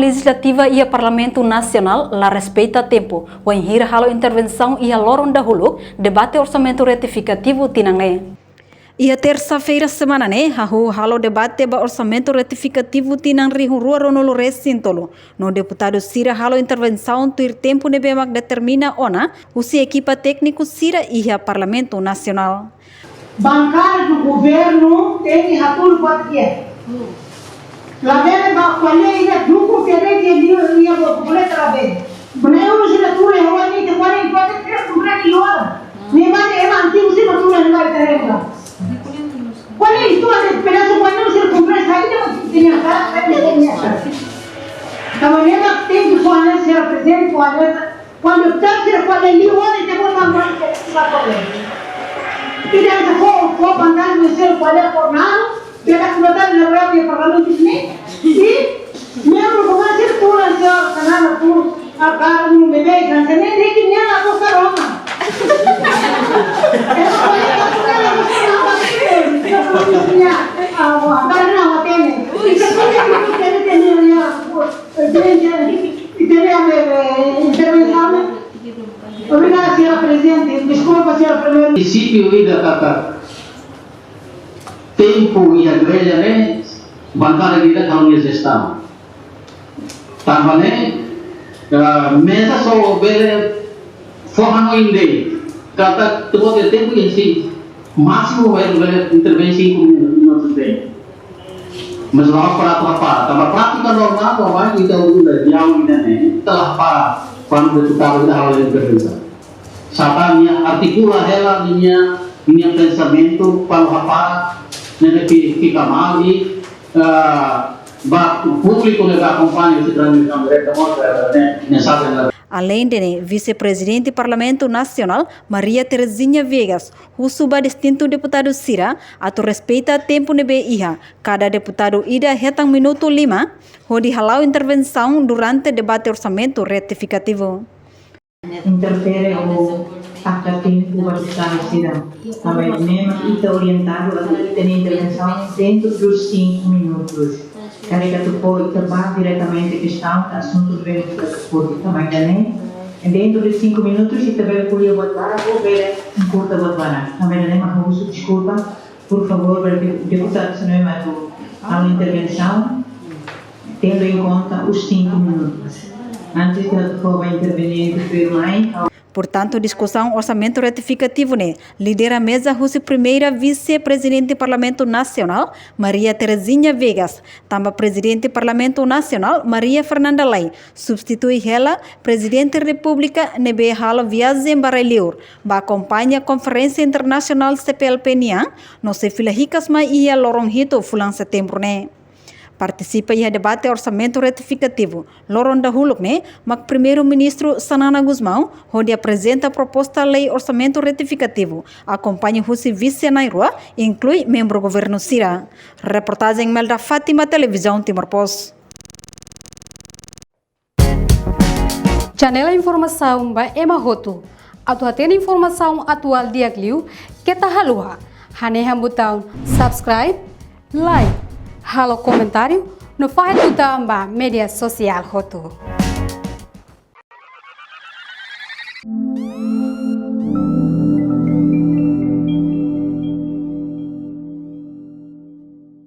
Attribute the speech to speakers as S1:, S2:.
S1: Legislativa e a Parlamento Nacional la respeita tempo, o enhira halo intervenção e a loron dahulu, debate orçamento retificativo tinange. E a terça-feira semana halo debate ba orçamento retificativo tinang rihurua ronolo resintolo. No deputado Sira halo intervenção tuir tempo nebemak determina ona, usi equipa técnico Sira e a Parlamento Nacional.
S2: Bancário do governo tem que ratur batia. Lá dentro da colheita grupo que tem que ia completa lá dentro. Benar legislatura é uma nem que pode ter completa e hora. Nem mais é antigo se não não vai ter nada. Qual é isso a esperança quando não se completa aí não tinha cara, da maneira que tem que falar ser presidente quando está se fala ali hora e depois mandar que vai fazer. E dentro for bancário de ser qual é por nada. Pela Secretaria da Guarda e Parlamento e membro do mais circulação canal por a cara no bebê canção nem que nem a boca roma obrigada, senhora presidente. Desculpa, senhora primeira.
S3: Município e da tempo e a igreja bancária kita kalau ia gestão tambah mesa só bere forma inde kata tuh de tempo yang si máximo bere intervensi 5 minutos deh mas para apa tambah praktika normal bahwa kita udah jauh ini telah para quando kita udah hal yang berbeda satanya artikula hela minha pensamento para apa nele fica mal e o público que acompanha esse transmissão direta mensagem.
S1: Além de vice-presidente do Parlamento Nacional, Maria Terezinha Viegas, o subdistinto deputado Sira, atau respeita tempo nebe iha. Cada deputado ida hetang minuto 5, hodi halau intervenção durante debate orçamento retificativo.
S4: Interfere o tempo bastante Sira. Também mesmo está orientado a ter intervenção dentro dos 5 minutos. Carrega tu pode trabalhar diretamente a questão do assunto do bem público também também. Dentro dos 5 minutos se tiver colher botar ou ver curta botar. Também nem mais uso desculpa. Por favor, deputado se não é mais a intervenção tendo em conta os 5 minutos. Antes de a for intervenir mais.
S1: Portanto, discussão orçamento retificativo lidera a mesa a primeira vice-presidente do Parlamento Nacional, Maria Terezinha Viegas, também presidente do Parlamento Nacional, Maria Fernanda Lai, substitui ela, presidente da República, nebe halo viagem baraliur, ba acompanha a Conferência Internacional CPLP Niang, no se fila hicas mai ia lorong hito fulang setembro Participa em debate orçamento retificativo. Loron dahuluk mak primeiro-ministro Sanana Guzmão, onde apresenta a proposta lei orçamento retificativo. Acompanha o vice Nairua, inclui membro do governo Sira. Reportagem Melda Fátima, Televisão Timor-Post.
S5: Janela informação ba Emahoto. Atuatena informação atual diagliu, kita halua. Haneha botão subscribe, like, halo comentário no Fahad Utamba Media Social Hoto.